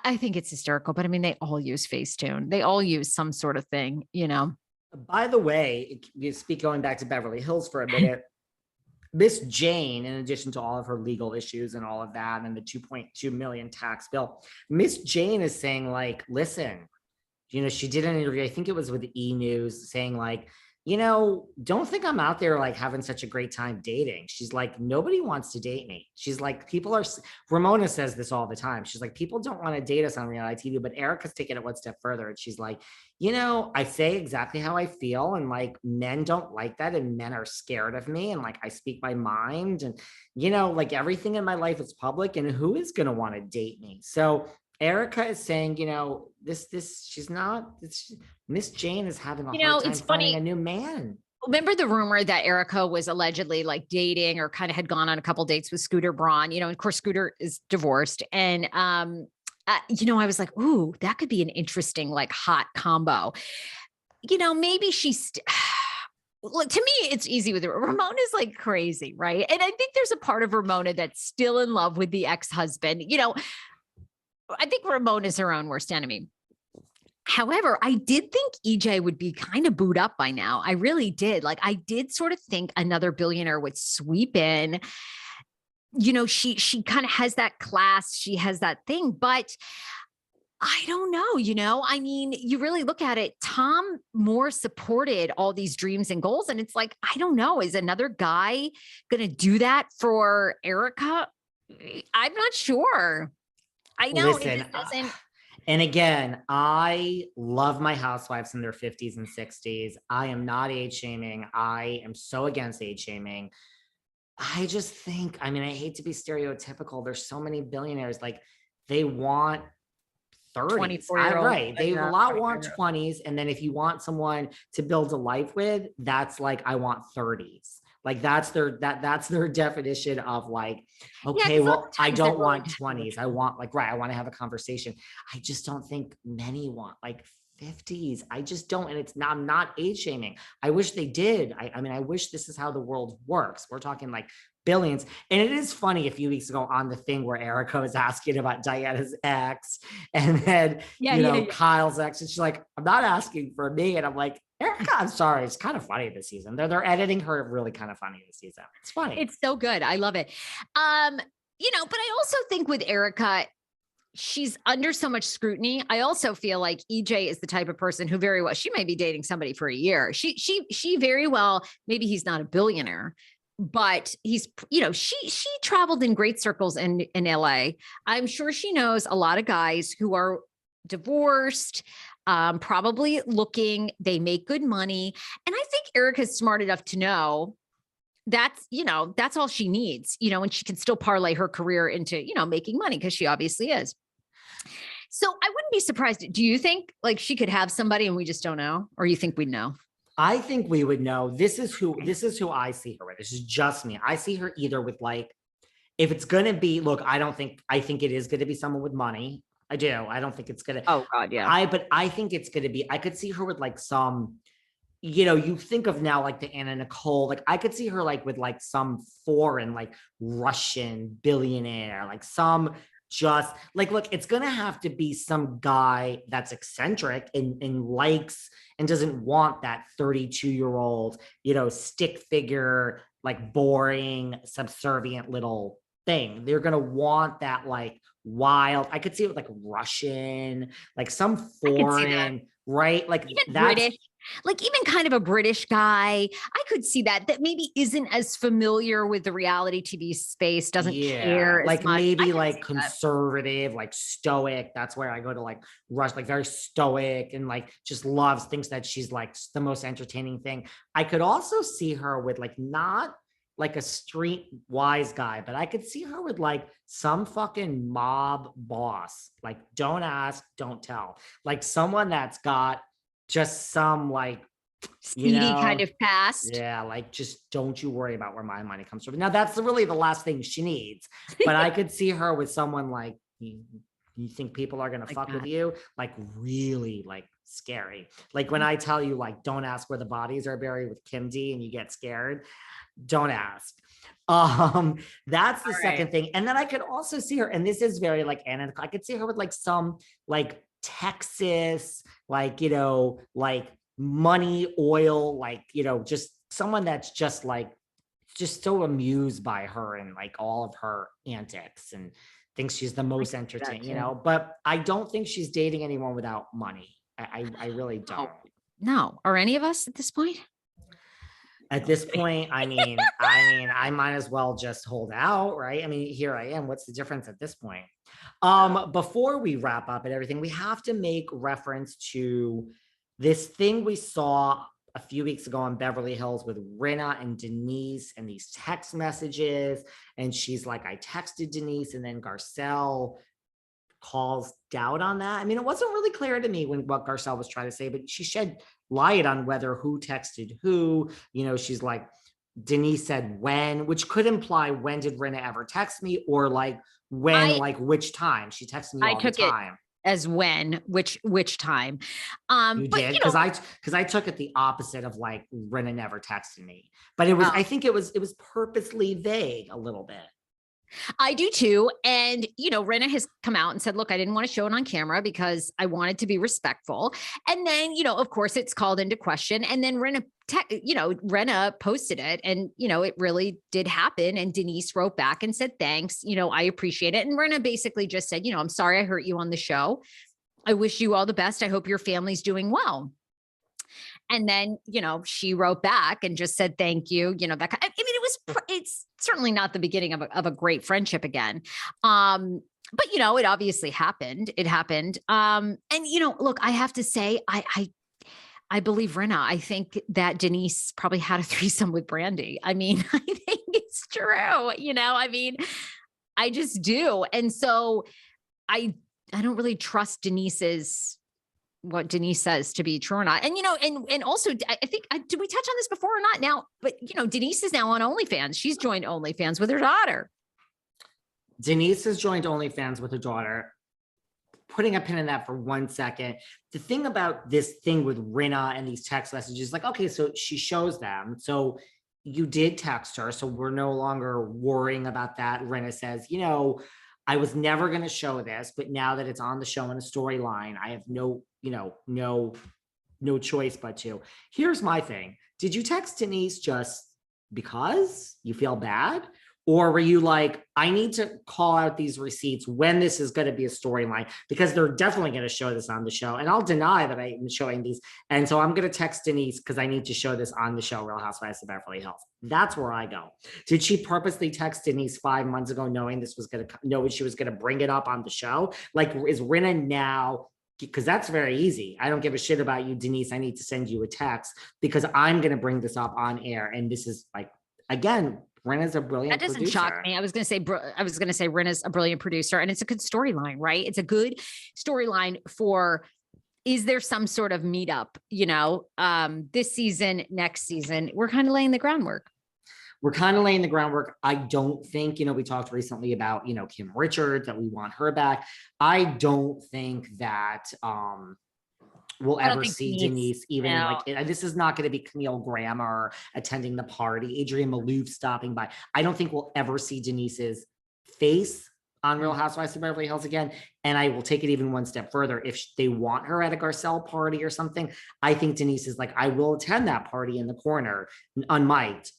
I think it's hysterical, but I mean, they all use Facetune. They all use some sort of thing, you know? By the way, you speak going back to Beverly Hills for a minute. Miss Jayne, in addition to all of her legal issues and all of that, and the 2.2 million tax bill, Miss Jayne is saying, like, listen, she did an interview, I think it was with E! News, saying like, don't think I'm out there like having such a great time dating. She's like, nobody wants to date me. She's like, Ramona says this all the time. She's like, people don't want to date us on reality TV, but Erika's taking it one step further. And she's like, I say exactly how I feel. And like, men don't like that. And men are scared of me. And like, I speak my mind and, like everything in my life is public, and who is going to want to date me? So Erika is saying, she's not, Miss Jayne is having a hard time finding a new man. Remember the rumor that Erika was allegedly like dating or kind of had gone on a couple dates with Scooter Braun, and of course Scooter is divorced. And, I was like, ooh, that could be an interesting, like hot combo. Maybe she's, look, to me, it's easy with her. Ramona's like crazy, right? And I think there's a part of Ramona that's still in love with the ex-husband. I think Ramona's her own worst enemy. However, I did think EJ would be kind of booed up by now. I really did. Like, I did sort of think another billionaire would sweep in. She kind of has that class. She has that thing, but I don't know, I mean, you really look at it, Tom Moore supported all these dreams and goals. And it's like, I don't know, is another guy going to do that for Erika? I'm not sure. I know. Listen, and again, I love my housewives in their 50s and 60s. I am not age shaming. I am so against age shaming. I just think, I mean, I hate to be stereotypical. There's so many billionaires, like they want 30s, right? They a lot want 20s. And then if you want someone to build a life with, that's like, I want 30s. Like that's their definition of like, okay, well, I don't want 20s. I want like, right, I want to have a conversation. I just don't think many want like 50s. I just don't. And I'm not age shaming. I wish they did. I mean, I wish this is how the world works. We're talking like billions. And it is funny, a few weeks ago on the thing where Erika was asking about Diana's ex and then, Kyle's ex, and she's like, I'm not asking for me. And I'm like, Erika, I'm sorry. It's kind of funny this season. They're editing her really kind of funny this season. It's funny. It's so good. I love it. But I also think with Erika, she's under so much scrutiny. I also feel like EJ is the type of person who very well, she may be dating somebody for a year. She very well, maybe he's not a billionaire, but he's, she traveled in great circles in LA. I'm sure she knows a lot of guys who are divorced, probably looking, they make good money. And I think Erika's smart enough to know that's all she needs, and she can still parlay her career into, making money, because she obviously is. So I wouldn't be surprised. Do you think like she could have somebody and we just don't know? Or you think we'd know? I think we would know. This is who I see her with. This is just me. I see her either with like, if it's going to be, look, I think it is going to be someone with money. I do. I don't think it's going to. Oh God. Yeah. But I think it's going to be, I could see her with like some, you think of now like the Anna Nicole, like I could see her like with like some foreign, like Russian billionaire, like some just like, look, it's going to have to be some guy that's eccentric and likes and doesn't want that 32-year-old, stick figure, like boring, subservient little thing. They're going to want that like wild, I could see it with like Russian, like some foreign, right? Like even British, like even kind of a British guy. I could see that maybe isn't as familiar with the reality TV space, doesn't care like as much. Maybe like conservative, like stoic. That's where I go to like Rush, like very stoic and like just thinks that she's like the most entertaining thing. I could also see her with like not like a street wise guy, but I could see her with like some fucking mob boss, like don't ask, don't tell, like someone that's got just some like seedy kind of past. Yeah, like just don't you worry about where my money comes from. Now that's really the last thing she needs, but I could see her with someone like you think people are going to Like fuck with that. you? Like really like scary. Like when I tell you like, don't ask where the bodies are buried with Kim D and you get scared, don't ask. That's the All right. second thing. And then I could also see her, and this is very like analytical. I could see her with like some like Texas, like, you know, like money, oil, like, you know, just someone that's just so amused by her and like all of her antics and thinks she's the most entertaining, you know, but I don't think she's dating anyone without money. I really don't. No. Are any of us at this point? At this point, I might as well just hold out, right? I mean, here I am. What's the difference at this point? Before we wrap up and everything, we have to make reference to this thing we saw a few weeks ago on Beverly Hills with Rinna and Denise and these text messages. And she's like, I texted Denise, and then Garcelle calls doubt on that. I mean, it wasn't really clear to me what Garcelle was trying to say, but she shed light on whether who texted who. You know, she's like, Denise said when, which could imply when did Rinna ever text me, or like when, like which time. She texts me all the time. As when, which time. You but did? you know, because I took it the opposite of like Rinna never texted me, but it was I think it was purposely vague a little bit. I do too. And, you know, Rinna has come out and said, look, I didn't want to show it on camera because I wanted to be respectful. And then, you know, of course it's called into question. And then Rinna posted it, and, you know, it really did happen. And Denise wrote back and said, thanks, you know, I appreciate it. And Rinna basically just said, you know, I'm sorry I hurt you on the show. I wish you all the best. I hope your family's doing well. And then, you know, she wrote back and just said, thank you. You know, that, I mean, it's certainly not the beginning of a great friendship again. But, you know, it obviously happened. It happened. And, you know, look, I have to say, I believe Rinna. I think that Denise probably had a threesome with Brandy. I mean, I think it's true. You know, I mean, I just do. And so I don't really trust what Denise says to be true or not. And, you know, and also I think, did we touch on this before or not now? But, you know, Denise is now on OnlyFans. She's joined OnlyFans with her daughter. Denise has joined OnlyFans with her daughter. Putting a pin in that for 1 second. The thing about this thing with Rinna and these text messages, like, okay, so she shows them. So you did text her. So we're no longer worrying about that. Rinna says, you know, I was never going to show this, but now that it's on the show in a storyline, I have no choice but to. Here's my thing. Did you text Denise just because you feel bad? Or were you like, I need to call out these receipts when this is going to be a storyline, because they're definitely going to show this on the show. And I'll deny that I'm showing these. And so I'm going to text Denise because I need to show this on the show, Real Housewives of Beverly Hills. That's where I go. Did she purposely text Denise 5 months ago, knowing this was going to know she was going to bring it up on the show? Like, is Rinna now? Because that's very easy. I don't give a shit about you, Denise. I need to send you a text because I'm going to bring this up on air. And this is like, again, Rinna's a brilliant producer. That doesn't shock me. I was going to say Rinna's a brilliant producer, and it's a good storyline, right? It's a good storyline for, is there some sort of meetup, you know, this season, next season? We're kind of laying the groundwork. I don't think, you know, we talked recently about, you know, Kim Richards, that we want her back. I don't think that, we'll ever see Denise even like, this is not going to be Camille Grammer attending the party, Adrienne Maloof stopping by. I don't think we'll ever see Denise's face on Real Housewives of Beverly Hills again. And I will take it even one step further. If they want her at a Garcelle party or something, I think Denise is like, I will attend that party in the corner unmiked,